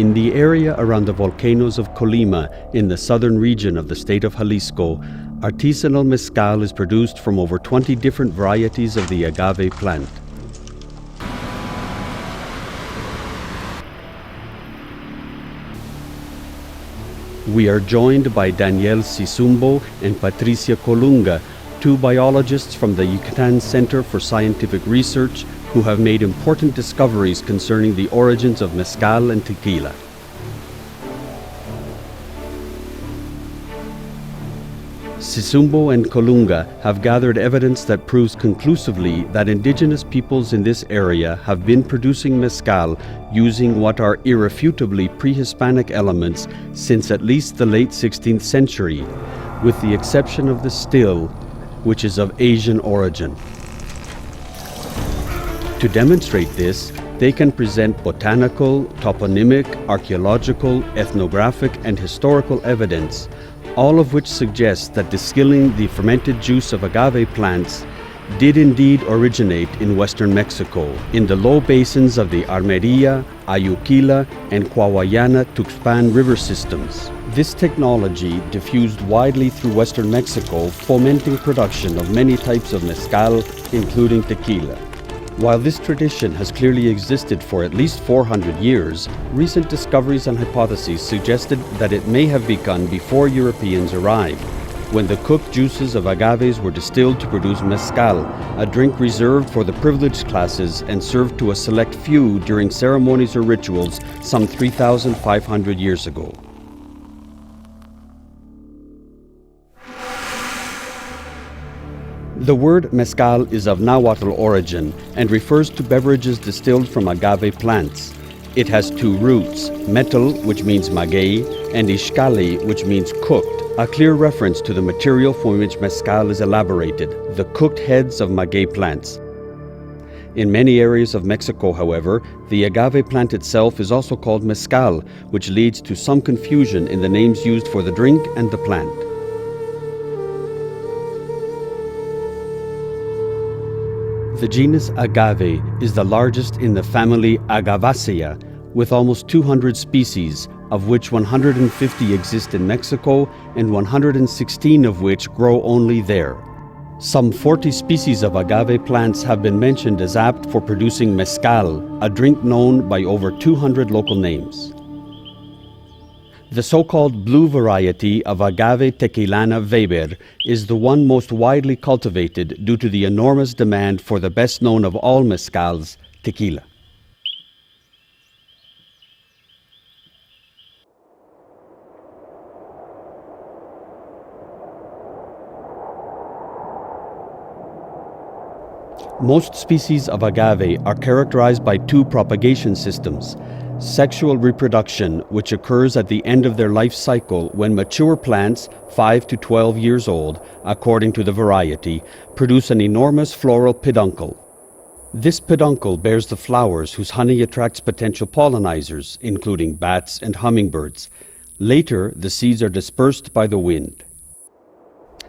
In the area around the volcanoes of Colima in the southern region of the state of Jalisco, artisanal mezcal is produced from over 20 different varieties of the agave plant. We are joined by Daniel Sisumbo and Patricia Colunga, two biologists from the Yucatan Center for Scientific Research who have made important discoveries concerning the origins of mezcal and tequila. Sisumbo and Colunga have gathered evidence that proves conclusively that indigenous peoples in this area have been producing mezcal using what are irrefutably pre-Hispanic elements since at least the late 16th century, with the exception of the still, which is of Asian origin. To demonstrate this, they can present botanical, toponymic, archaeological, ethnographic, and historical evidence, all of which suggests that distilling the fermented juice of agave plants did indeed originate in western Mexico, in the low basins of the Armeria, Ayuquila, and Coahuayana-Tuxpan river systems. This technology diffused widely through western Mexico, fomenting production of many types of mezcal, including tequila. While this tradition has clearly existed for at least 400 years, recent discoveries and hypotheses suggested that it may have begun before Europeans arrived, when the cooked juices of agaves were distilled to produce mezcal, a drink reserved for the privileged classes and served to a select few during ceremonies or rituals some 3,500 years ago. The word mezcal is of Nahuatl origin and refers to beverages distilled from agave plants. It has two roots, metal, which means maguey, and ixcali, which means cooked, a clear reference to the material from which mezcal is elaborated, the cooked heads of maguey plants. In many areas of Mexico, however, the agave plant itself is also called mezcal, which leads to some confusion in the names used for the drink and the plant. The genus agave is the largest in the family Agavaceae, with almost 200 species, of which 150 exist in Mexico and 116 of which grow only there. Some 40 species of agave plants have been mentioned as apt for producing mezcal, a drink known by over 200 local names. The so-called blue variety of agave tequilana Weber is the one most widely cultivated due to the enormous demand for the best known of all mezcals, tequila. Most species of agave are characterized by two propagation systems. Sexual reproduction, which occurs at the end of their life cycle when mature plants, 5 to 12 years old, according to the variety, produce an enormous floral peduncle. This peduncle bears the flowers whose honey attracts potential pollinizers, including bats and hummingbirds. Later, the seeds are dispersed by the wind.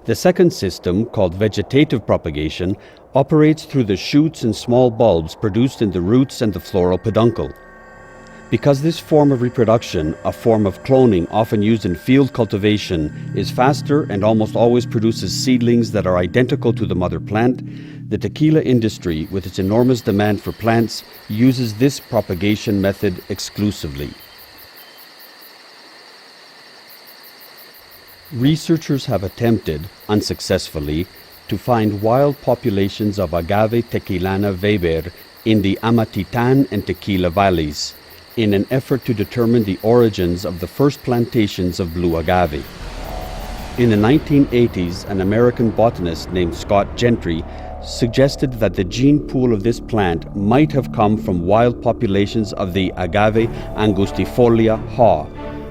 The second system, called vegetative propagation, operates through the shoots and small bulbs produced in the roots and the floral peduncle. Because this form of reproduction, a form of cloning often used in field cultivation, is faster and almost always produces seedlings that are identical to the mother plant, the tequila industry, with its enormous demand for plants, uses this propagation method exclusively. Researchers have attempted, unsuccessfully, to find wild populations of agave tequilana Weber in the Amatitan and Tequila valleys, in an effort to determine the origins of the first plantations of blue agave. In the 1980s, an American botanist named Scott Gentry suggested that the gene pool of this plant might have come from wild populations of the agave angustifolia Haw,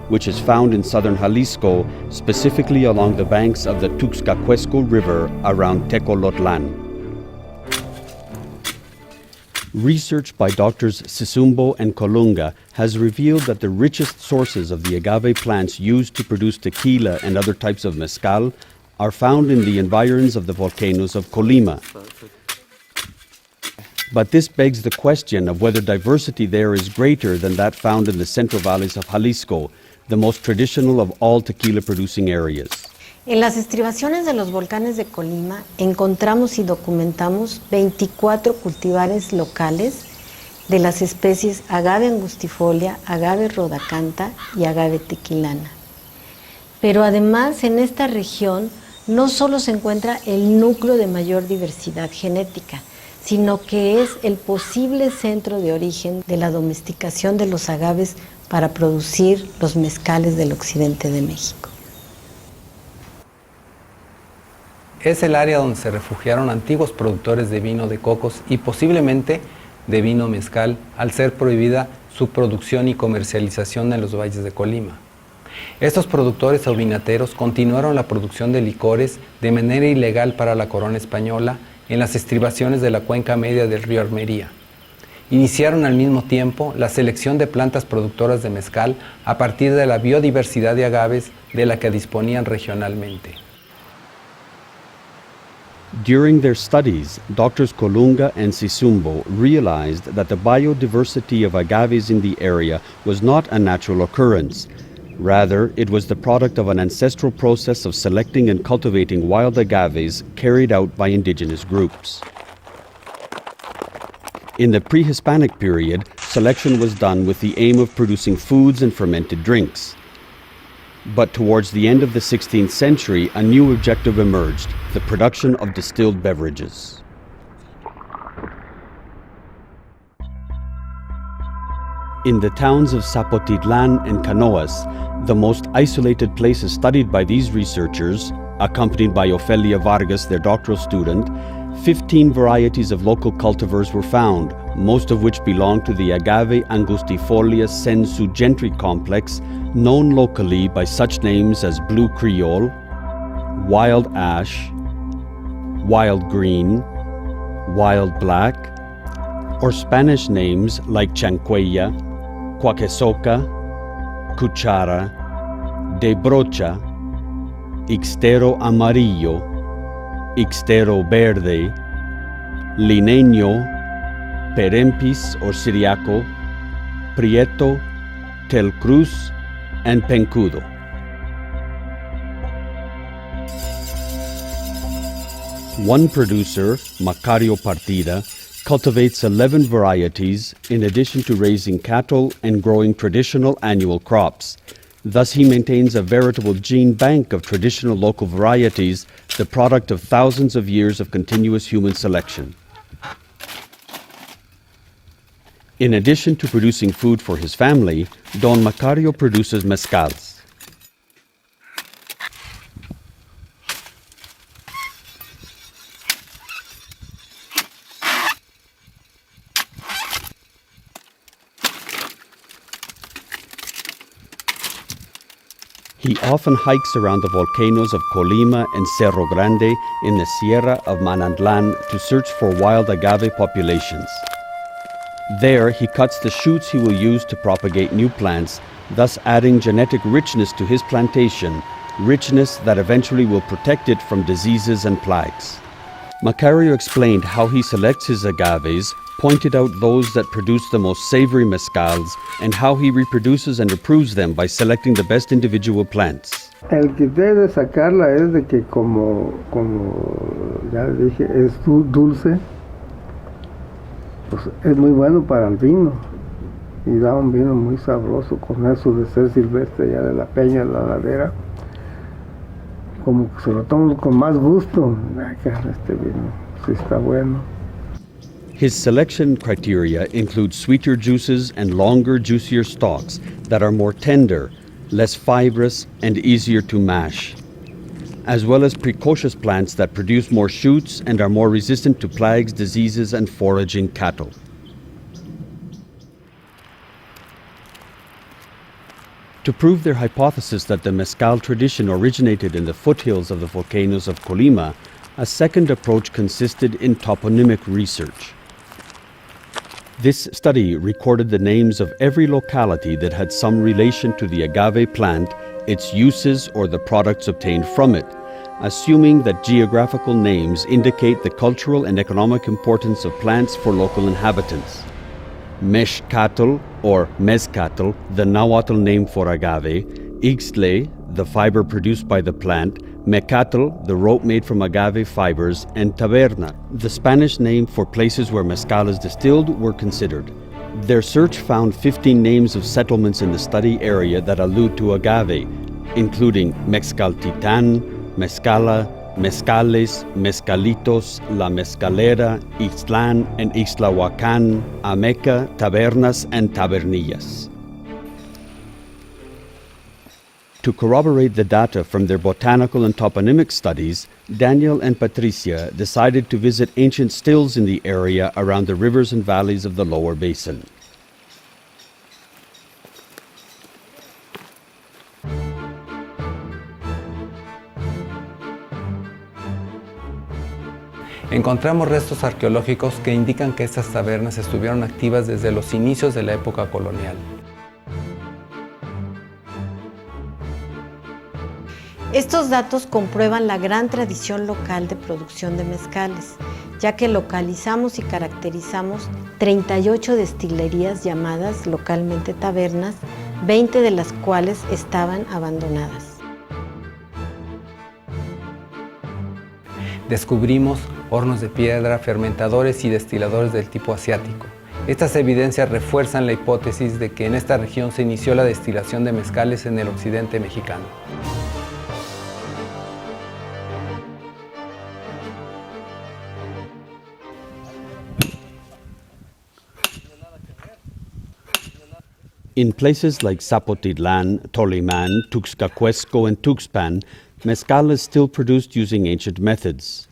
which is found in southern Jalisco, specifically along the banks of the Tuxcacuesco River around Tecolotlan. Research by Drs. Sisumbo and Colunga has revealed that the richest sources of the agave plants used to produce tequila and other types of mezcal are found in the environs of the volcanoes of Colima. But this begs the question of whether diversity there is greater than that found in the Central Valleys of Jalisco, the most traditional of all tequila-producing areas. En las estribaciones de los volcanes de Colima encontramos y documentamos 24 cultivares locales de las especies agave angustifolia, agave rhodacantha y agave tequilana. Pero además en esta región no solo se encuentra el núcleo de mayor diversidad genética, sino que es el posible centro de origen de la domesticación de los agaves para producir los mezcales del occidente de México. Es el área donde se refugiaron antiguos productores de vino de cocos y posiblemente de vino mezcal, al ser prohibida su producción y comercialización en los valles de Colima. Estos productores o vinateros continuaron la producción de licores de manera ilegal para la corona española en las estribaciones de la cuenca media del río Armería. Iniciaron al mismo tiempo la selección de plantas productoras de mezcal a partir de la biodiversidad de agaves de la que disponían regionalmente. During their studies, Drs. Colunga and Sisumbo realized that the biodiversity of agaves in the area was not a natural occurrence. Rather, it was the product of an ancestral process of selecting and cultivating wild agaves carried out by indigenous groups. In the Pre-Hispanic period, selection was done with the aim of producing foods and fermented drinks. But towards the end of the 16th century, a new objective emerged, the production of distilled beverages. In the towns of Zapotitlan and Canoas, the most isolated places studied by these researchers, accompanied by Ofelia Vargas, their doctoral student, 15 varieties of local cultivars were found, most of which belong to the agave angustifolia sensu gentry complex, known locally by such names as blue creole, wild ash, wild green, wild black, or Spanish names like chancuella, cuaquesoca, cuchara, de brocha, ixtero amarillo, ixtero verde, lineño, perempis or siriaco, prieto, tel cruz, and pencudo. One producer, Macario Partida, cultivates 11 varieties in addition to raising cattle and growing traditional annual crops. Thus he maintains a veritable gene bank of traditional local varieties, the product of thousands of years of continuous human selection. In addition to producing food for his family, Don Macario produces mezcals. He often hikes around the volcanoes of Colima and Cerro Grande in the Sierra of Manantlan to search for wild agave populations. There, he cuts the shoots he will use to propagate new plants, thus adding genetic richness to his plantation, richness that eventually will protect it from diseases and plagues. Macario explained how he selects his agaves, pointed out those that produce the most savory mezcals, and how he reproduces and improves them by selecting the best individual plants. El criterio de sacarla es de que como ya le dije, es dulce, pues es muy bueno para el vino y da un vino muy sabroso con eso de ser silvestre ya de la peña, de la ladera, como que se lo toman con más gusto. Este vino sí está bueno. His selection criteria include sweeter juices and longer, juicier stalks that are more tender, less fibrous, and easier to mash, as well as precocious plants that produce more shoots and are more resistant to plagues, diseases, and foraging cattle. To prove their hypothesis that the mezcal tradition originated in the foothills of the volcanoes of Colima, a second approach consisted in toponymic research. This study recorded the names of every locality that had some relation to the agave plant, its uses, or the products obtained from it, assuming that geographical names indicate the cultural and economic importance of plants for local inhabitants. Mezcatl or Mezcatl, the Nahuatl name for agave, Ixtle, the fiber produced by the plant, Mecatl, the rope made from agave fibers, and Taberna, the Spanish name for places where mezcal is distilled, were considered. Their search found 15 names of settlements in the study area that allude to agave, including Mezcaltitan, Mezcala, Mezcales, Mezcalitos, La Mezcalera, Ixtlan and Ixtlahuacan, Ameca, Tabernas, and Tabernillas. To corroborate the data from their botanical and toponymic studies, Daniel and Patricia decided to visit ancient stills in the area around the rivers and valleys of the lower basin. Encontramos restos arqueológicos que indican que estas tabernas estuvieron activas desde los inicios de la época colonial. Estos datos comprueban la gran tradición local de producción de mezcales, ya que localizamos y caracterizamos 38 destilerías llamadas localmente tabernas, 20 de las cuales estaban abandonadas. Descubrimos hornos de piedra, fermentadores y destiladores del tipo asiático. Estas evidencias refuerzan la hipótesis de que en esta región se inició la destilación de mezcales en el occidente mexicano. In places like Zapotitlan, Toliman, Tuxcacuesco, and Tuxpan, mezcal is still produced using ancient methods.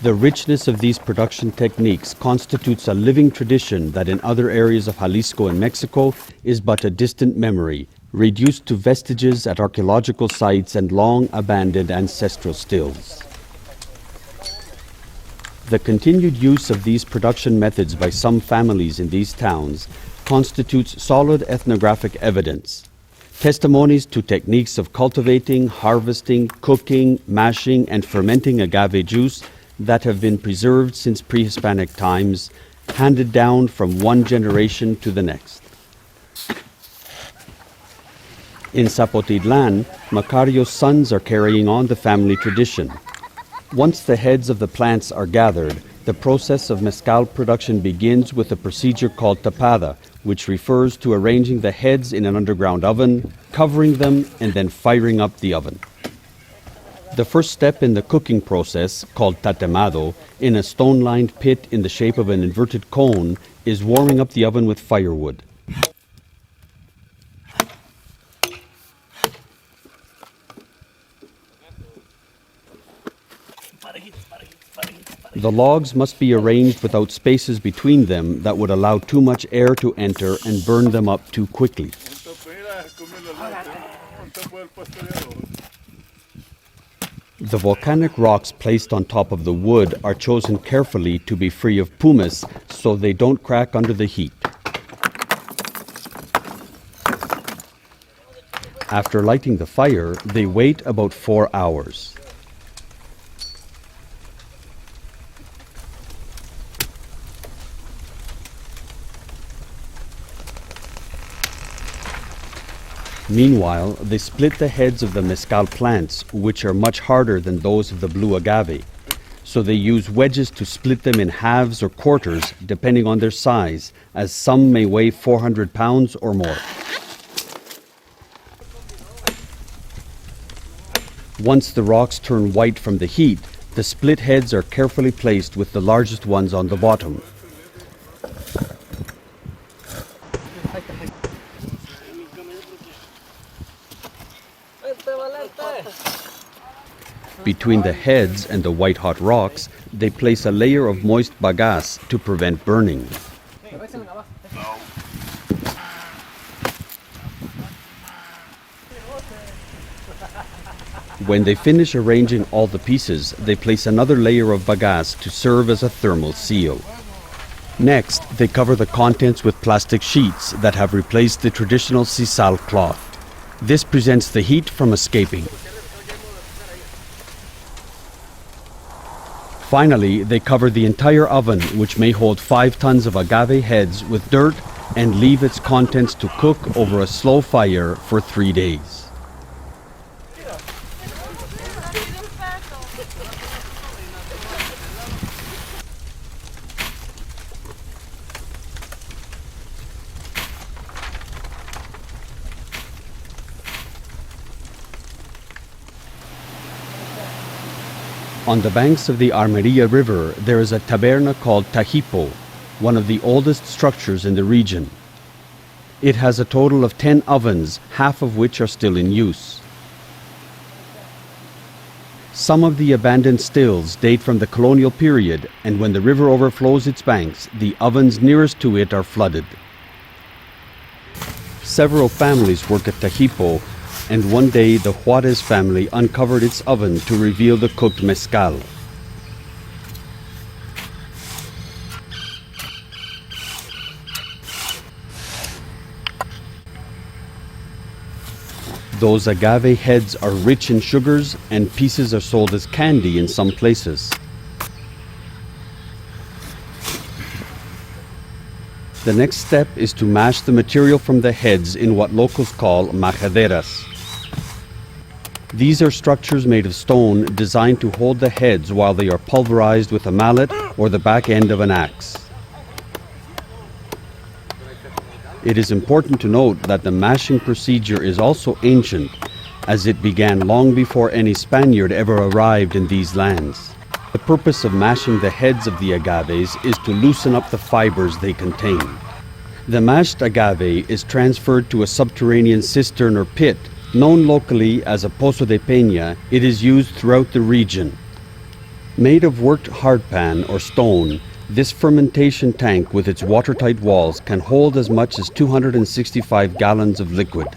The richness of these production techniques constitutes a living tradition that in other areas of Jalisco and Mexico is but a distant memory, reduced to vestiges at archaeological sites and long abandoned ancestral stills. The continued use of these production methods by some families in these towns constitutes solid ethnographic evidence, testimonies to techniques of cultivating, harvesting, cooking, mashing, and fermenting agave juice that have been preserved since pre-Hispanic times, handed down from one generation to the next. In Zapotitlan, Macario's sons are carrying on the family tradition. Once the heads of the plants are gathered, the process of mezcal production begins with a procedure called tapada, which refers to arranging the heads in an underground oven, covering them, and then firing up the oven. The first step in the cooking process, called tatemado, in a stone-lined pit in the shape of an inverted cone, is warming up the oven with firewood. The logs must be arranged without spaces between them that would allow too much air to enter and burn them up too quickly. The volcanic rocks placed on top of the wood are chosen carefully to be free of pumice so they don't crack under the heat. After lighting the fire, they wait about 4 hours. Meanwhile, they split the heads of the mezcal plants, which are much harder than those of the blue agave. So they use wedges to split them in halves or quarters, depending on their size, as some may weigh 400 pounds or more. Once the rocks turn white from the heat, the split heads are carefully placed with the largest ones on the bottom. Between the heads and the white-hot rocks, they place a layer of moist bagasse to prevent burning. When they finish arranging all the pieces, they place another layer of bagasse to serve as a thermal seal. Next, they cover the contents with plastic sheets that have replaced the traditional sisal cloth. This prevents the heat from escaping. Finally, they cover the entire oven, which may hold 5 tons of agave heads, with dirt and leave its contents to cook over a slow fire for 3 days. On the banks of the Armeria River, there is a taberna called Tahito, one of the oldest structures in the region. It has a total of 10 ovens, half of which are still in use. Some of the abandoned stills date from the colonial period, and when the river overflows its banks, the ovens nearest to it are flooded. Several families work at Tahito, and one day the Juarez family uncovered its oven to reveal the cooked mezcal. Those agave heads are rich in sugars, and pieces are sold as candy in some places. The next step is to mash the material from the heads in what locals call majaderas. These are structures made of stone designed to hold the heads while they are pulverized with a mallet or the back end of an axe. It is important to note that the mashing procedure is also ancient, as it began long before any Spaniard ever arrived in these lands. The purpose of mashing the heads of the agaves is to loosen up the fibers they contain. The mashed agave is transferred to a subterranean cistern or pit. Known locally as a pozo de peña, it is used throughout the region. Made of worked hardpan or stone, this fermentation tank with its watertight walls can hold as much as 265 gallons of liquid.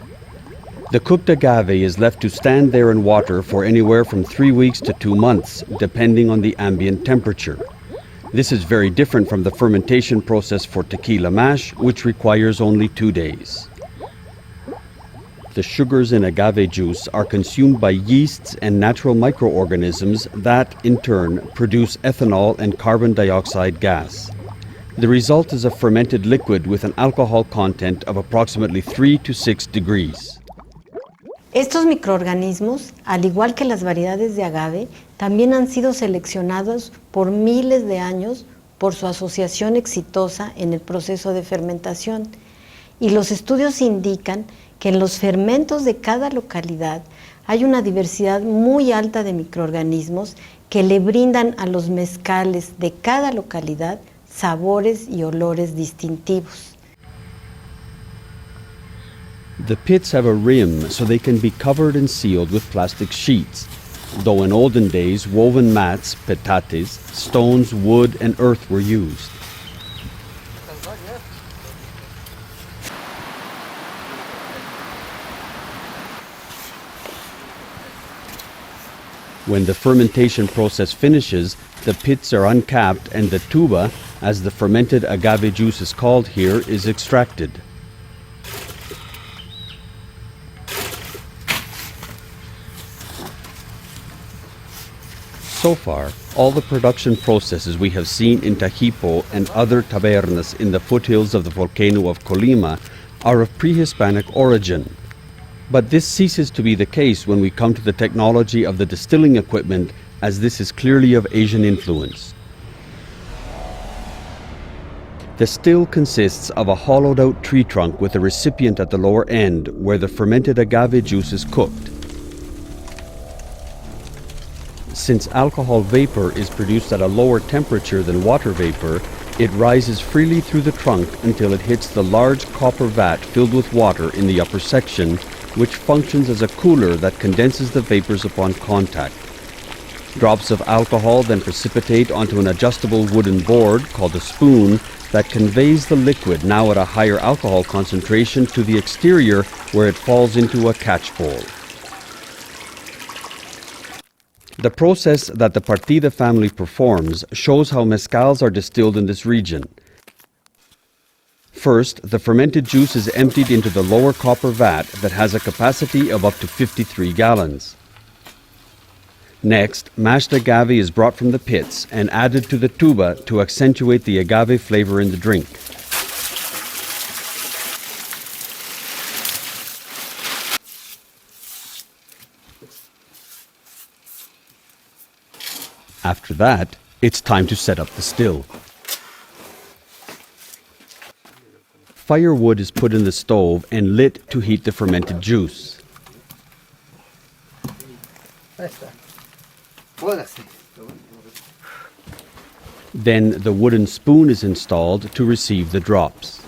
The cooked agave is left to stand there in water for anywhere from 3 weeks to 2 months, depending on the ambient temperature. This is very different from the fermentation process for tequila mash, which requires only 2 days. The sugars in agave juice are consumed by yeasts and natural microorganisms that, in turn, produce ethanol and carbon dioxide gas. The result is a fermented liquid with an alcohol content of approximately 3 to 6 degrees. Estos microorganismos, al igual que las variedades de agave, también han sido seleccionados por miles de años por su asociación exitosa en el proceso de fermentación. Y los estudios indican que en los fermentos de cada localidad hay una diversidad muy alta de microorganismos que le brindan a los mezcales de cada localidad sabores y olores distintivos. The pits have a rim so they can be covered and sealed with plastic sheets, though in olden days woven mats, petates, stones, wood, and earth were used. When the fermentation process finishes, the pits are uncapped and the tuba, as the fermented agave juice is called here, is extracted. So far, all the production processes we have seen in Tahito and other tabernas in the foothills of the volcano of Colima are of pre-Hispanic origin. But this ceases to be the case when we come to the technology of the distilling equipment, as this is clearly of Asian influence. The still consists of a hollowed-out tree trunk with a recipient at the lower end where the fermented agave juice is cooked. Since alcohol vapor is produced at a lower temperature than water vapor, it rises freely through the trunk until it hits the large copper vat filled with water in the upper section, which functions as a cooler that condenses the vapors upon contact. Drops of alcohol then precipitate onto an adjustable wooden board called a spoon that conveys the liquid, now at a higher alcohol concentration, to the exterior where it falls into a catch bowl. The process that the Partida family performs shows how mezcals are distilled in this region. First, the fermented juice is emptied into the lower copper vat that has a capacity of up to 53 gallons. Next, mashed agave is brought from the pits and added to the tuba to accentuate the agave flavor in the drink. After that, it's time to set up the still. Firewood is put in the stove and lit to heat the fermented juice. Then the wooden spoon is installed to receive the drops.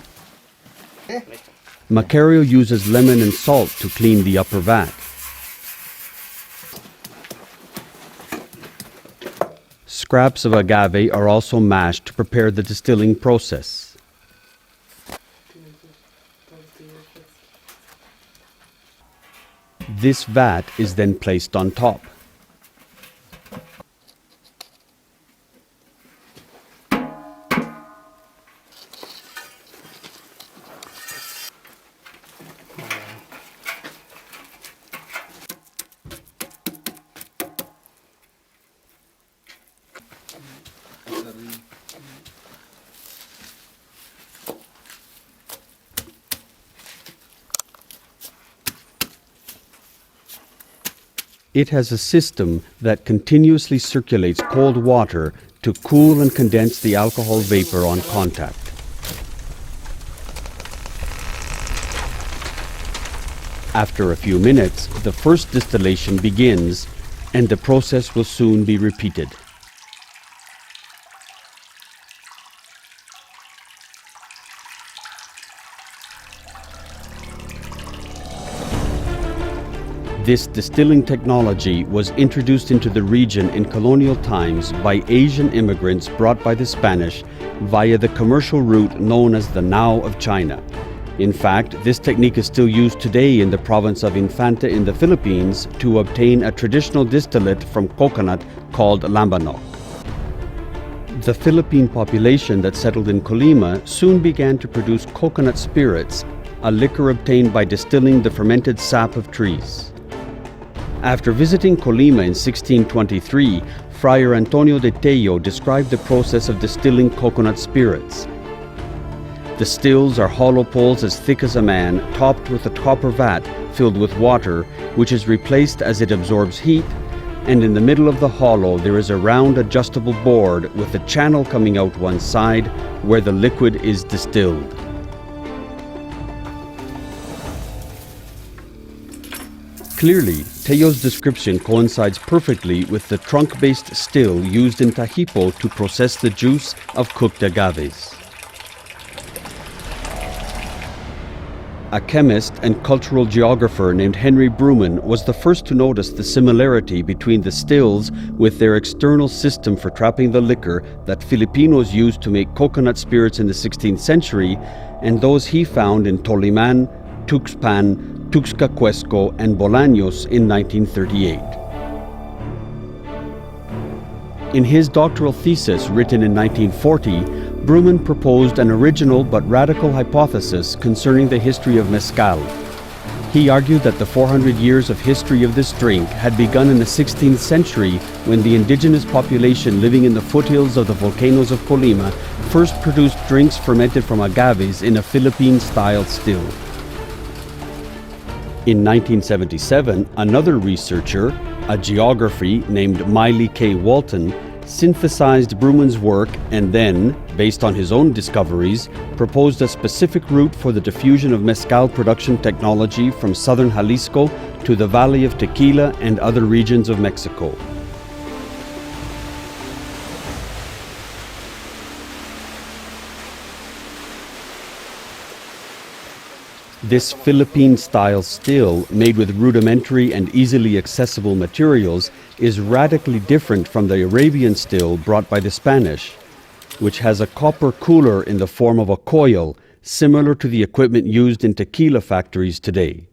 Macario uses lemon and salt to clean the upper vat. Scraps of agave are also mashed to prepare the distilling process. This vat is then placed on top. It has a system that continuously circulates cold water to cool and condense the alcohol vapor on contact. After a few minutes, the first distillation begins, and the process will soon be repeated. This distilling technology was introduced into the region in colonial times by Asian immigrants brought by the Spanish via the commercial route known as the Nao of China. In fact, this technique is still used today in the province of Infante in the Philippines to obtain a traditional distillate from coconut called lambanok. The Philippine population that settled in Colima soon began to produce coconut spirits, a liquor obtained by distilling the fermented sap of trees. After visiting Colima in 1623, Friar Antonio de Tello described the process of distilling coconut spirits. The stills are hollow poles as thick as a man, topped with a copper vat filled with water, which is replaced as it absorbs heat, and in the middle of the hollow there is a round adjustable board with a channel coming out one side where the liquid is distilled. Clearly, Tello's description coincides perfectly with the trunk-based still used in Tahito to process the juice of cooked agaves. A chemist and cultural geographer named Henry Bruman was the first to notice the similarity between the stills with their external system for trapping the liquor that Filipinos used to make coconut spirits in the 16th century and those he found in Toliman, Tuxpan, Tuxcacuesco, and Bolaños in 1938. In his doctoral thesis written in 1940, Bruman proposed an original but radical hypothesis concerning the history of mezcal. He argued that the 400 years of history of this drink had begun in the 16th century when the indigenous population living in the foothills of the volcanoes of Colima first produced drinks fermented from agaves in a Philippine-style still. In 1977, another researcher, a geographer named Miley K. Walton, synthesized Bruman's work and then, based on his own discoveries, proposed a specific route for the diffusion of mezcal production technology from southern Jalisco to the Valley of Tequila and other regions of Mexico. This Philippine-style still, made with rudimentary and easily accessible materials, is radically different from the Arabian still brought by the Spanish, which has a copper cooler in the form of a coil, similar to the equipment used in tequila factories today.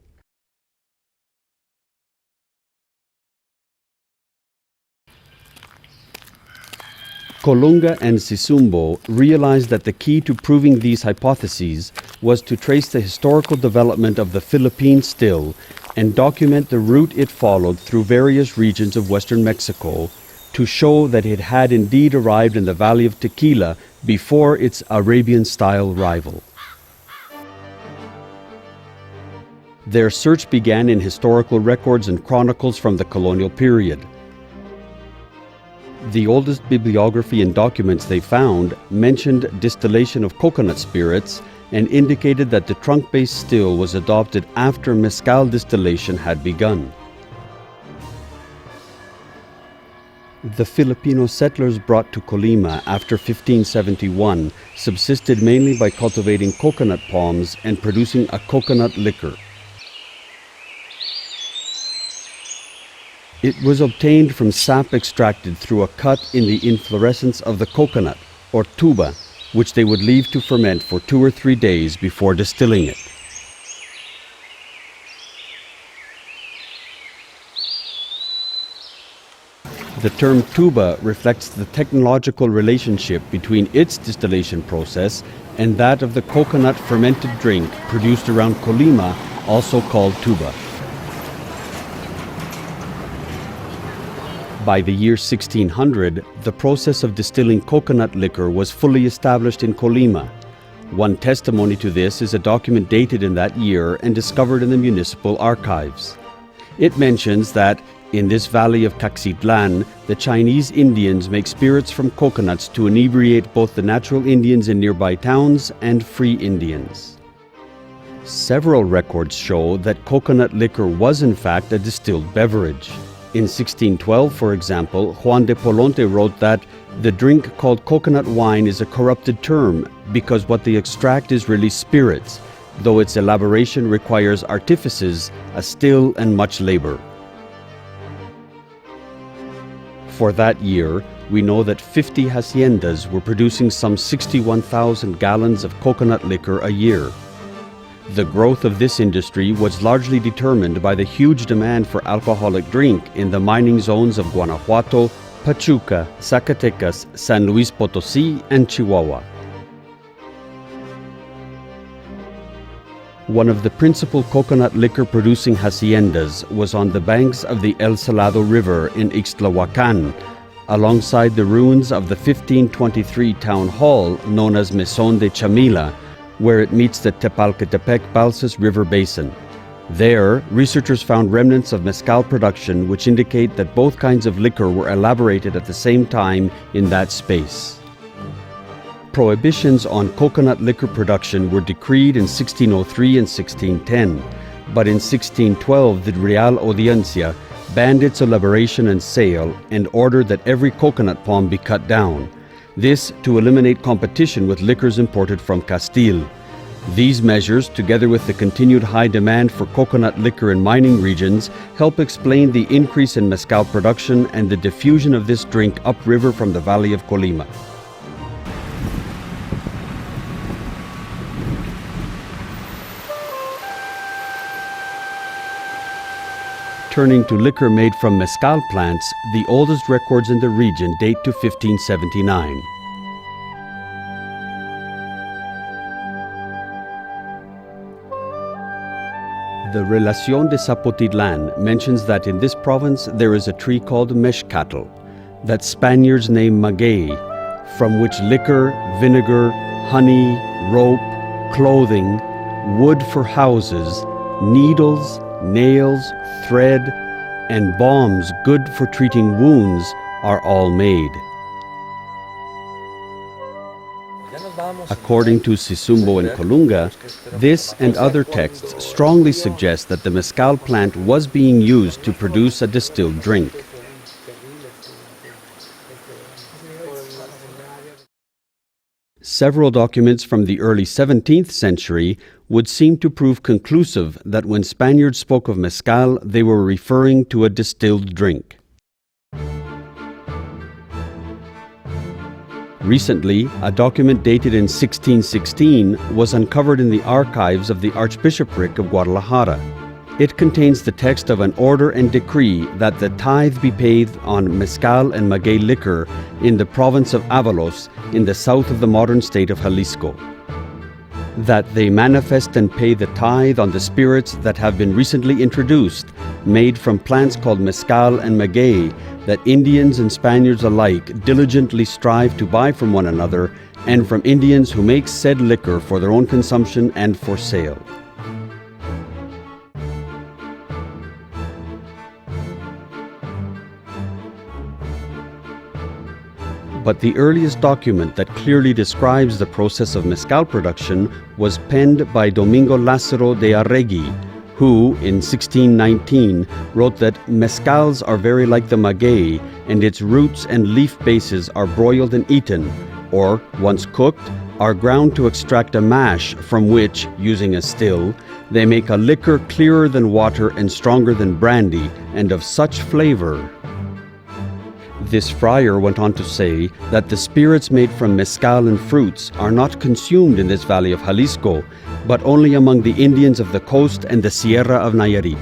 Colunga and Sisumbo realized that the key to proving these hypotheses was to trace the historical development of the Philippine still and document the route it followed through various regions of western Mexico to show that it had indeed arrived in the Valley of Tequila before its Arabian-style rival. Their search began in historical records and chronicles from the colonial period. The oldest bibliography and documents they found mentioned distillation of coconut spirits and indicated that the trunk-based still was adopted after mezcal distillation had begun. The Filipino settlers brought to Colima after 1571 subsisted mainly by cultivating coconut palms and producing a coconut liquor. It was obtained from sap extracted through a cut in the inflorescence of the coconut, or tuba, which they would leave to ferment for 2 or 3 days before distilling it. The term tuba reflects the technological relationship between its distillation process and that of the coconut fermented drink produced around Colima, also called tuba. By the year 1600, the process of distilling coconut liquor was fully established in Colima. One testimony to this is a document dated in that year and discovered in the municipal archives. It mentions that in this valley of Caxitlan, the Chinese Indians make spirits from coconuts to inebriate both the natural Indians in nearby towns and free Indians. Several records show that coconut liquor was in fact a distilled beverage. In 1612, for example, Juan de Polonte wrote that the drink called coconut wine is a corrupted term because what they extract is really spirits, though its elaboration requires artifices, a still and much labor. For that year, we know that 50 haciendas were producing some 61,000 gallons of coconut liquor a year. The growth of this industry was largely determined by the huge demand for alcoholic drink in the mining zones of Guanajuato, Pachuca, Zacatecas, San Luis Potosí, and Chihuahua. One of the principal coconut liquor producing haciendas was on the banks of the El Salado River in Ixtlahuacan, alongside the ruins of the 1523 town hall known as Mesón de Chamila, where it meets the Tepalcatepec-Balsas River basin. There, researchers found remnants of mezcal production which indicate that both kinds of liquor were elaborated at the same time in that space. Prohibitions on coconut liquor production were decreed in 1603 and 1610, but in 1612 the Real Audiencia banned its elaboration and sale and ordered that every coconut palm be cut down. This to eliminate competition with liquors imported from Castile. These measures, together with the continued high demand for coconut liquor in mining regions, help explain the increase in mezcal production and the diffusion of this drink upriver from the Valley of Colima. Turning to liquor made from mezcal plants, the oldest records in the region date to 1579. The Relación de Zapotitlan mentions that in this province there is a tree called mezcatl, that Spaniards name maguey, from which liquor, vinegar, honey, rope, clothing, wood for houses, needles, nails, thread, and balms good for treating wounds are all made. According to Sisumbo and Colunga, this and other texts strongly suggest that the mezcal plant was being used to produce a distilled drink. Several documents from the early 17th century would seem to prove conclusive that when Spaniards spoke of mezcal, they were referring to a distilled drink. Recently, a document dated in 1616 was uncovered in the archives of the Archbishopric of Guadalajara. It contains the text of an order and decree that the tithe be paid on mezcal and maguey liquor in the province of Avalos in the south of the modern state of Jalisco. That they manifest and pay the tithe on the spirits that have been recently introduced, made from plants called mezcal and maguey, that Indians and Spaniards alike diligently strive to buy from one another, and from Indians who make said liquor for their own consumption and for sale. But the earliest document that clearly describes the process of mezcal production was penned by Domingo Lázaro de Arregui, who, in 1619, wrote that mezcals are very like the maguey, and its roots and leaf bases are broiled and eaten, or, once cooked, are ground to extract a mash from which, using a still, they make a liquor clearer than water and stronger than brandy, and of such flavor. This friar went on to say that the spirits made from mezcal and fruits are not consumed in this valley of Jalisco, but only among the Indians of the coast and the Sierra of Nayarit.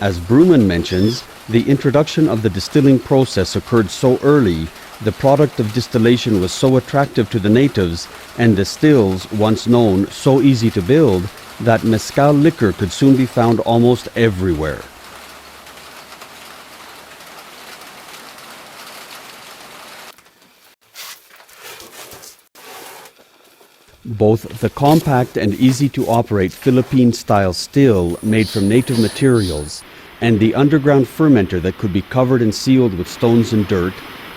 As Bruman mentions, the introduction of the distilling process occurred so early, the product of distillation was so attractive to the natives, and the stills, once known, so easy to build, that mezcal liquor could soon be found almost everywhere. Both the compact and easy-to-operate Philippine-style still made from native materials and the underground fermenter that could be covered and sealed with stones and dirt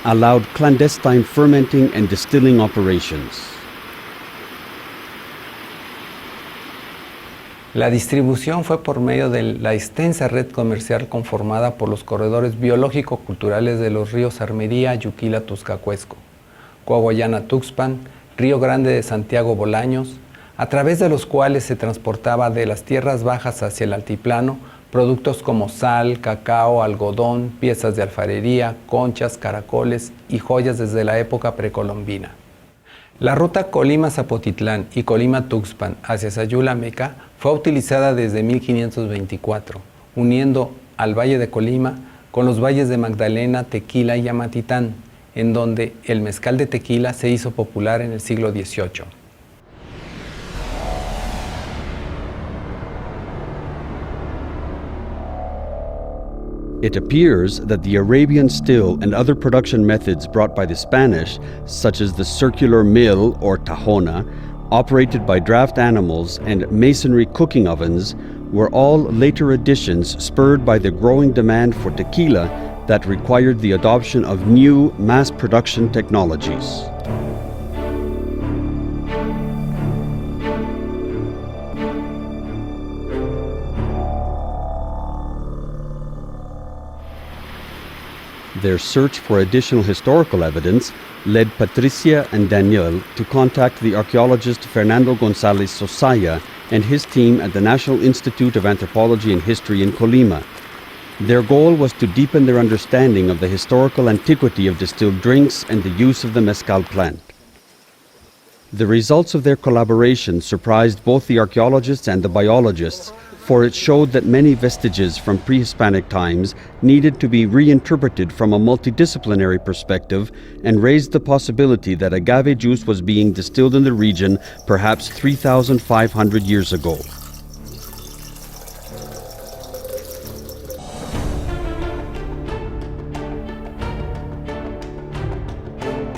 allowed clandestine fermenting and distilling operations. La distribución fue por medio de la extensa red comercial conformada por los corredores biológico-culturales de los ríos Armería, Yuquila, Tuzcacuesco, Coahuayana, Tuxpan, Río Grande de Santiago, Bolaños, a través de los cuales se transportaba de las tierras bajas hacia el altiplano productos como sal, cacao, algodón, piezas de alfarería, conchas, caracoles y joyas desde la época precolombina. La ruta Colima-Zapotitlán y Colima-Tuxpan hacia Sayula-Meca fue utilizada desde 1524, uniendo al Valle de Colima con los valles de Magdalena, Tequila y Amatitán, en donde el mezcal de tequila se hizo popular en el siglo XVIII. It appears that the Arabian still and other production methods brought by the Spanish, such as the circular mill or tajona, operated by draft animals, and masonry cooking ovens, were all later additions spurred by the growing demand for tequila that required the adoption of new mass production technologies. Their search for additional historical evidence led Patricia and Daniel to contact the archaeologist Fernando González Sosaya and his team at the National Institute of Anthropology and History in Colima. Their goal was to deepen their understanding of the historical antiquity of distilled drinks and the use of the mezcal plant. The results of their collaboration surprised both the archaeologists and the biologists, for it showed that many vestiges from pre-Hispanic times needed to be reinterpreted from a multidisciplinary perspective and raised the possibility that agave juice was being distilled in the region perhaps 3,500 years ago.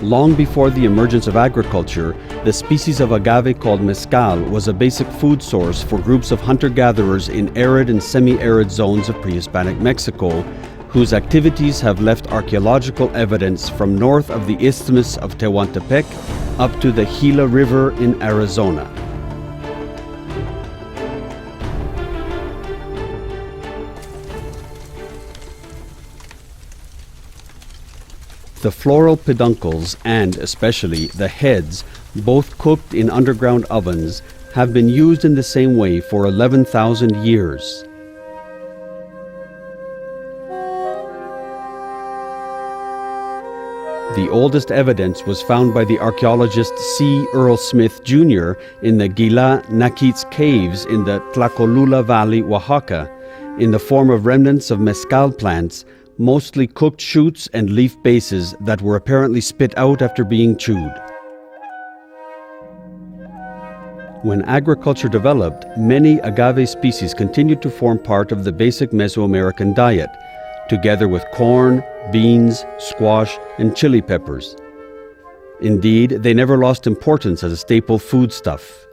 Long before the emergence of agriculture, the species of agave called mezcal was a basic food source for groups of hunter-gatherers in arid and semi-arid zones of pre-Hispanic Mexico, whose activities have left archaeological evidence from north of the Isthmus of Tehuantepec up to the Gila River in Arizona. The floral peduncles and, especially, the heads, both cooked in underground ovens, have been used in the same way for 11,000 years. The oldest evidence was found by the archaeologist C. Earl Smith Jr. in the Gila Naquitz caves in the Tlacolula Valley, Oaxaca, in the form of remnants of mezcal plants, mostly cooked shoots and leaf bases that were apparently spit out after being chewed. When agriculture developed, many agave species continued to form part of the basic Mesoamerican diet, together with corn, beans, squash, and chili peppers. Indeed, they never lost importance as a staple foodstuff.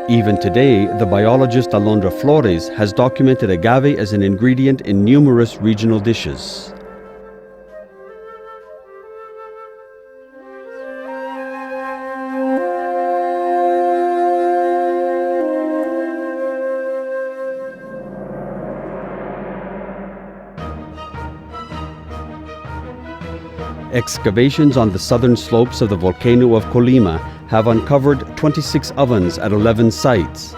Even today, the biologist Alondra Flores has documented agave as an ingredient in numerous regional dishes. Excavations on the southern slopes of the volcano of Colima have uncovered 26 ovens at 11 sites.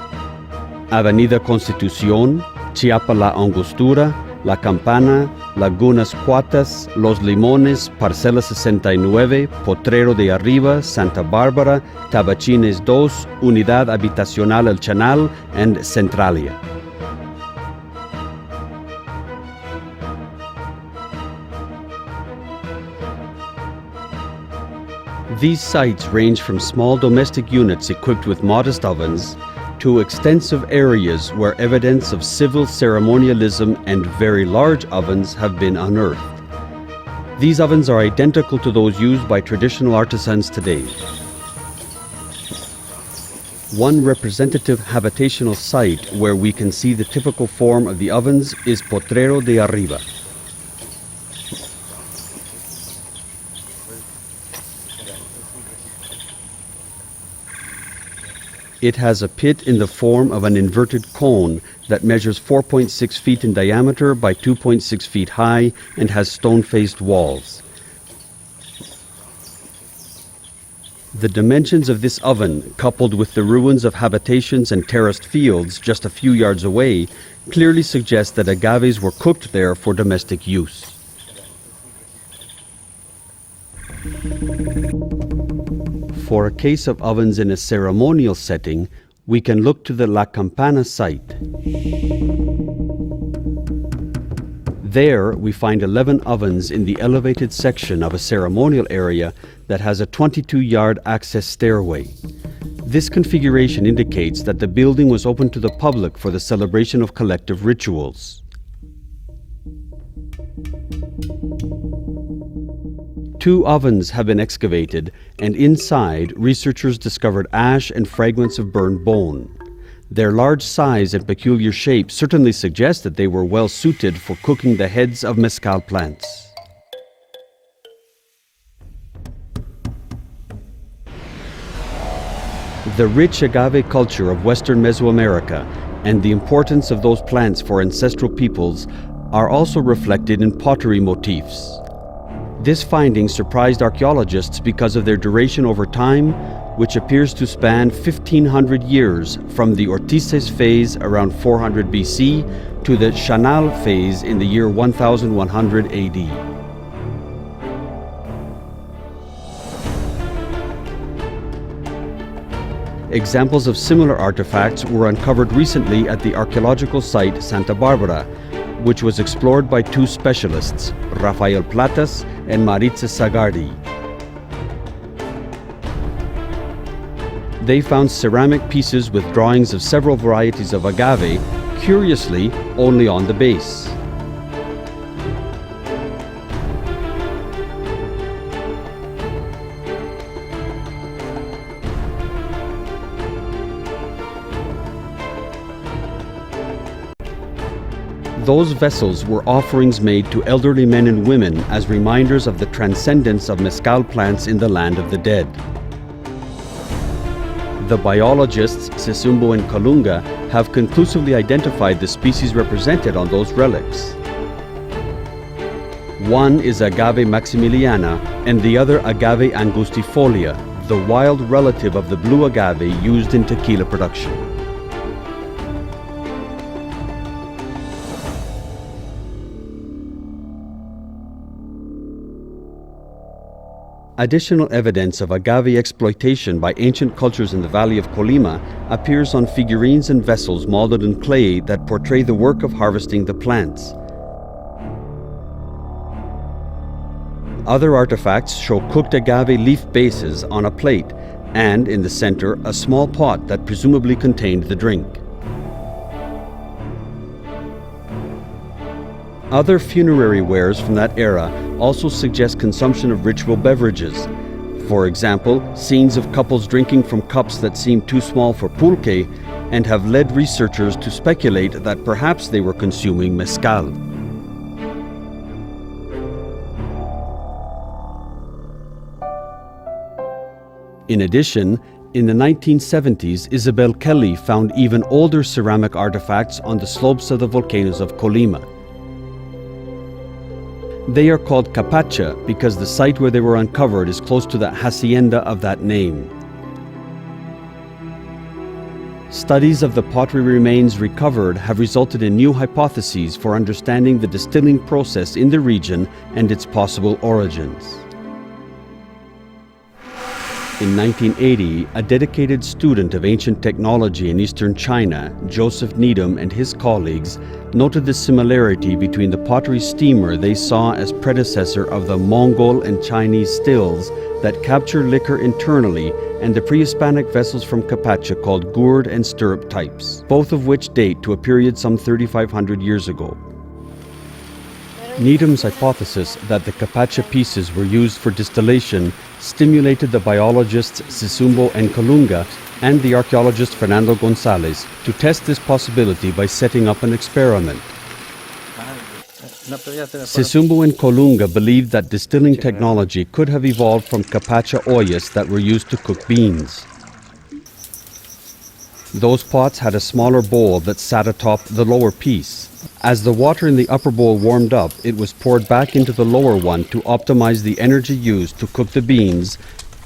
Avenida Constitución, Chiapa La Angostura, La Campana, Lagunas Cuatas, Los Limones, Parcela 69, Potrero de Arriba, Santa Bárbara, Tabachines 2, Unidad Habitacional El Chanal, and Centralia. These sites range from small domestic units equipped with modest ovens to extensive areas where evidence of civil ceremonialism and very large ovens have been unearthed. These ovens are identical to those used by traditional artisans today. One representative habitational site where we can see the typical form of the ovens is Potrero De Arriba. It has a pit in the form of an inverted cone that measures 4.6 feet in diameter by 2.6 feet high and has stone-faced walls. The dimensions of this oven, coupled with the ruins of habitations and terraced fields just a few yards away, clearly suggest that agaves were cooked there for domestic use. For a case of ovens in a ceremonial setting, we can look to the La Campana site. There, we find 11 ovens in the elevated section of a ceremonial area that has a 22-yard access stairway. This configuration indicates that the building was open to the public for the celebration of collective rituals. Two ovens have been excavated, and inside, researchers discovered ash and fragments of burned bone. Their large size and peculiar shape certainly suggest that they were well suited for cooking the heads of mezcal plants. The rich agave culture of Western Mesoamerica and the importance of those plants for ancestral peoples are also reflected in pottery motifs. This finding surprised archaeologists because of their duration over time, which appears to span 1,500 years from the Ortices phase around 400 BC to the Chanal phase in the year 1100 AD. Examples of similar artifacts were uncovered recently at the archaeological site Santa Bárbara, which was explored by two specialists, Rafael Platas and Maritza Sagardi. They found ceramic pieces with drawings of several varieties of agave, curiously only on the base. Those vessels were offerings made to elderly men and women as reminders of the transcendence of mezcal plants in the land of the dead. The biologists Sesumbo and Kalunga have conclusively identified the species represented on those relics. One is Agave maximiliana and the other Agave angustifolia, the wild relative of the blue agave used in tequila production. Additional evidence of agave exploitation by ancient cultures in the valley of Colima appears on figurines and vessels molded in clay that portray the work of harvesting the plants. Other artifacts show cooked agave leaf bases on a plate, and in the center, a small pot that presumably contained the drink. Other funerary wares from that era also suggest consumption of ritual beverages. For example, scenes of couples drinking from cups that seem too small for pulque and have led researchers to speculate that perhaps they were consuming mezcal. In addition, in the 1970s, Isabel Kelly found even older ceramic artifacts on the slopes of the volcanoes of Colima. They are called capacha because the site where they were uncovered is close to the hacienda of that name. Studies of the pottery remains recovered have resulted in new hypotheses for understanding the distilling process in the region and its possible origins. In 1980, a dedicated student of ancient technology in eastern China, Joseph Needham and his colleagues, noted the similarity between the pottery steamer they saw as predecessor of the Mongol and Chinese stills that capture liquor internally and the pre-Hispanic vessels from Capacha called gourd and stirrup types, both of which date to a period some 3,500 years ago. Needham's hypothesis that the Capacha pieces were used for distillation stimulated the biologists Sisumbo and Colunga and the archaeologist Fernando Gonzalez to test this possibility by setting up an experiment. Sisumbo and Colunga believed that distilling technology could have evolved from Capacha ollas that were used to cook beans. Those pots had a smaller bowl that sat atop the lower piece. As the water in the upper bowl warmed up, it was poured back into the lower one to optimize the energy used to cook the beans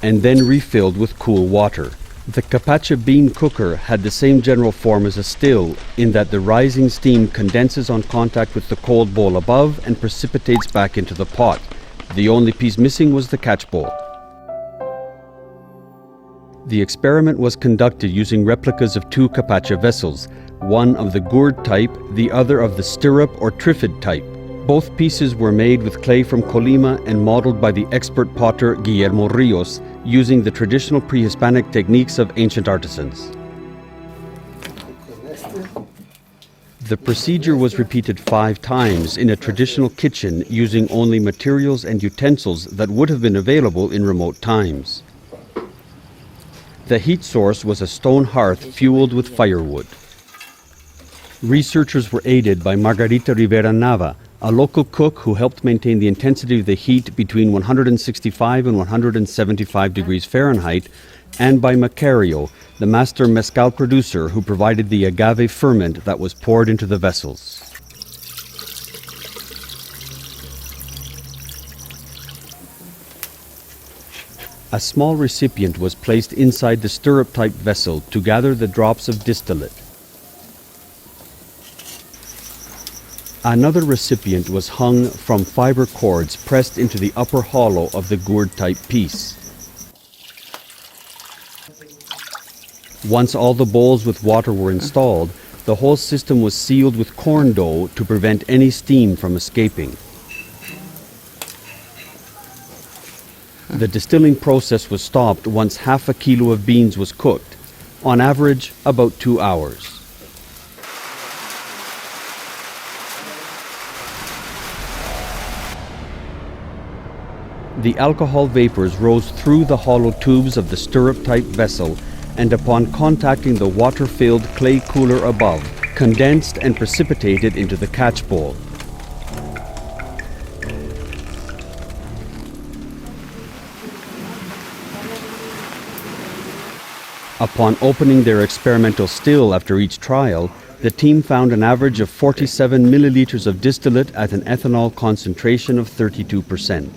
and then refilled with cool water. The Capacha bean cooker had the same general form as a still in that the rising steam condenses on contact with the cold bowl above and precipitates back into the pot. The only piece missing was the catch bowl. The experiment was conducted using replicas of two Capacha vessels, one of the gourd type, the other of the stirrup or triffid type. Both pieces were made with clay from Colima and modeled by the expert potter Guillermo Rios, using the traditional pre-Hispanic techniques of ancient artisans. The procedure was repeated 5 times in a traditional kitchen using only materials and utensils that would have been available in remote times. The heat source was a stone hearth fueled with firewood. Researchers were aided by Margarita Rivera Nava, a local cook who helped maintain the intensity of the heat between 165 and 175 degrees Fahrenheit, and by Macario, the master mezcal producer who provided the agave ferment that was poured into the vessels. A small recipient was placed inside the stirrup-type vessel to gather the drops of distillate. Another recipient was hung from fiber cords pressed into the upper hollow of the gourd-type piece. Once all the bowls with water were installed, the whole system was sealed with corn dough to prevent any steam from escaping. The distilling process was stopped once half a kilo of beans was cooked, on average about 2 hours. The alcohol vapors rose through the hollow tubes of the stirrup-type vessel and upon contacting the water-filled clay cooler above, condensed and precipitated into the catch bowl. Upon opening their experimental still after each trial, the team found an average of 47 milliliters of distillate at an ethanol concentration of 32%.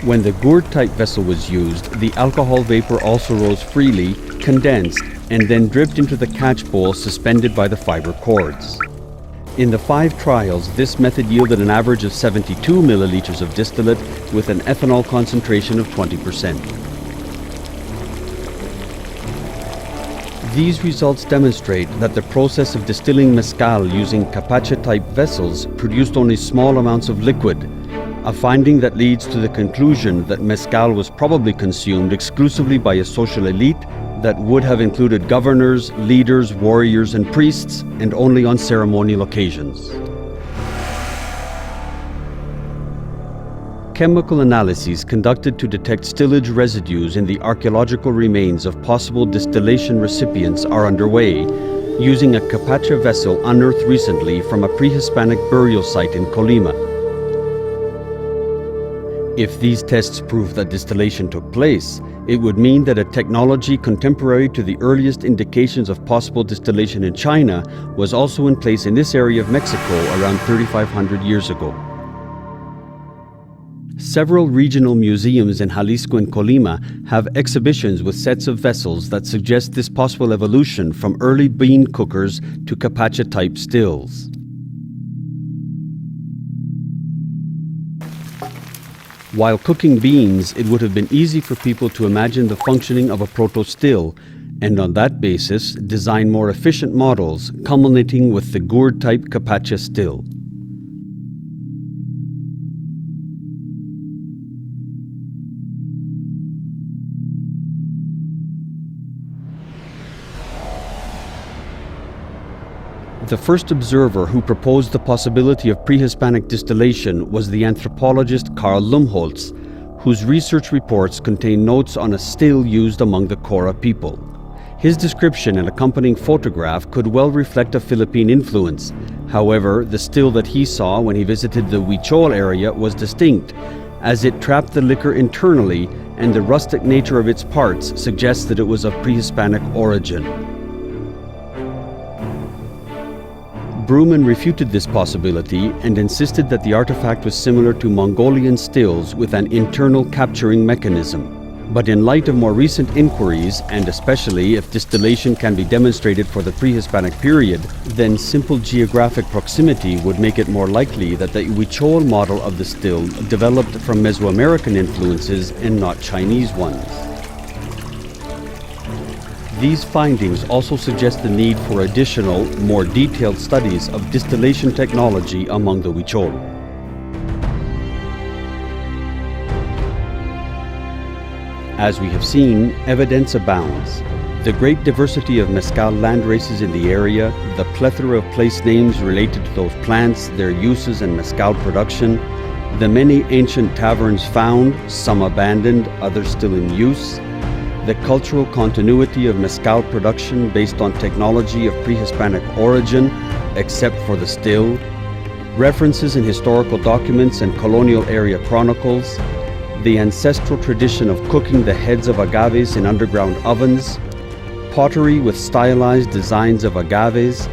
When the gourd-type vessel was used, the alcohol vapor also rose freely, condensed, and then dripped into the catch bowl suspended by the fiber cords. In the 5 trials, this method yielded an average of 72 milliliters of distillate with an ethanol concentration of 20%. These results demonstrate that the process of distilling mezcal using capacha-type vessels produced only small amounts of liquid, a finding that leads to the conclusion that mezcal was probably consumed exclusively by a social elite that would have included governors, leaders, warriors, and priests, and only on ceremonial occasions. Chemical analyses conducted to detect stillage residues in the archaeological remains of possible distillation recipients are underway, using a capacha vessel unearthed recently from a pre-Hispanic burial site in Colima. If these tests prove that distillation took place, it would mean that a technology contemporary to the earliest indications of possible distillation in China was also in place in this area of Mexico around 3,500 years ago. Several regional museums in Jalisco and Colima have exhibitions with sets of vessels that suggest this possible evolution from early bean cookers to capacha-type stills. While cooking beans, it would have been easy for people to imagine the functioning of a proto-still, and on that basis, design more efficient models, culminating with the gourd-type capacha still. The first observer who proposed the possibility of pre-Hispanic distillation was the anthropologist Carl Lumholtz, whose research reports contain notes on a still used among the Cora people. His description and accompanying photograph could well reflect a Philippine influence. However, the still that he saw when he visited the Huichol area was distinct, as it trapped the liquor internally, and the rustic nature of its parts suggests that it was of pre-Hispanic origin. Bruman refuted this possibility and insisted that the artifact was similar to Mongolian stills with an internal capturing mechanism. But in light of more recent inquiries, and especially if distillation can be demonstrated for the pre-Hispanic period, then simple geographic proximity would make it more likely that the Huichol model of the still developed from Mesoamerican influences and not Chinese ones. These findings also suggest the need for additional, more detailed studies of distillation technology among the Huichol. As we have seen, evidence abounds. The great diversity of mezcal land races in the area, the plethora of place names related to those plants, their uses and mezcal production, the many ancient taverns found, some abandoned, others still in use, the cultural continuity of mezcal production based on technology of pre-Hispanic origin, except for the still, references in historical documents and colonial area chronicles, the ancestral tradition of cooking the heads of agaves in underground ovens, pottery with stylized designs of agaves,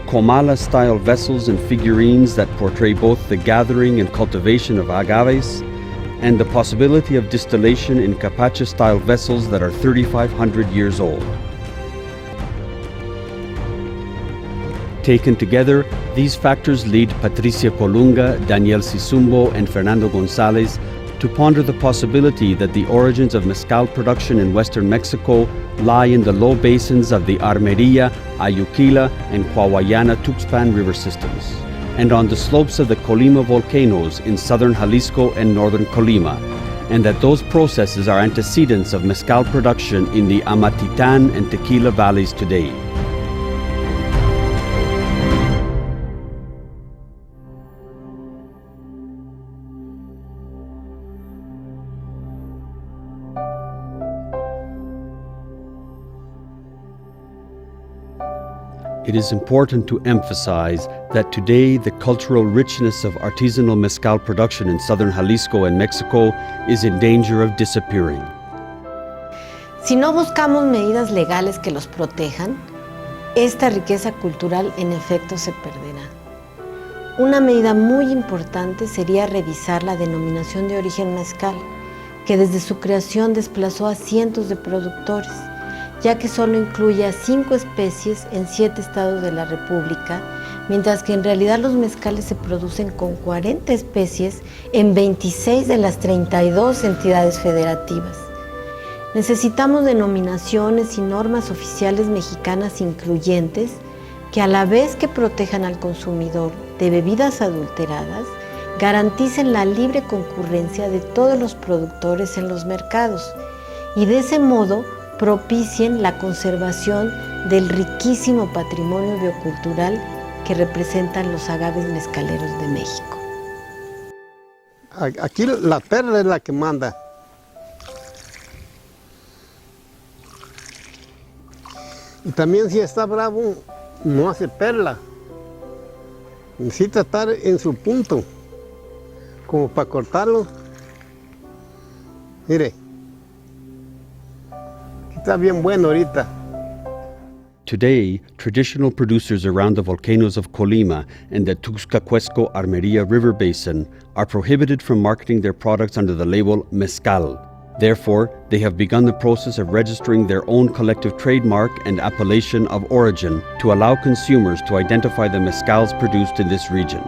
Comala-style vessels and figurines that portray both the gathering and cultivation of agaves, and the possibility of distillation in capacha-style vessels that are 3,500 years old. Taken together, these factors lead Patricia Colunga, Daniel Sisumbo, and Fernando Gonzalez to ponder the possibility that the origins of mezcal production in western Mexico lie in the low basins of the Armeria, Ayuquila, and Coahuayana-Tuxpan river systems, and on the slopes of the Colima volcanoes in southern Jalisco and northern Colima, and that those processes are antecedents of mezcal production in the Amatitan and Tequila valleys today. It is important to emphasize that today the cultural richness of artisanal mezcal production in southern Jalisco and Mexico is in danger of disappearing. Si no buscamos medidas legales que los protejan, esta riqueza cultural en efecto se perderá. Una medida muy importante sería revisar la denominación de origen mezcal, que desde su creación desplazó a cientos de productores, ya que solo incluye a 5 especies en 7 estados de la República, mientras que en realidad los mezcales se producen con 40 especies en 26 de las 32 entidades federativas. Necesitamos denominaciones y normas oficiales mexicanas incluyentes que, a la vez que protejan al consumidor de bebidas adulteradas, garanticen la libre concurrencia de todos los productores en los mercados y de ese modo propicien la conservación del riquísimo patrimonio biocultural que representan los agaves mezcaleros de México. Aquí la perla es la que manda. Y también si está bravo, no hace perla. Necesita estar en su punto, como para cortarlo. Mire, está bien bueno ahorita. Today, traditional producers around the volcanoes of Colima and the Tuxtla-Cuesco-Armeria River Basin are prohibited from marketing their products under the label Mezcal. Therefore, they have begun the process of registering their own collective trademark and appellation of origin to allow consumers to identify the mezcals produced in this region.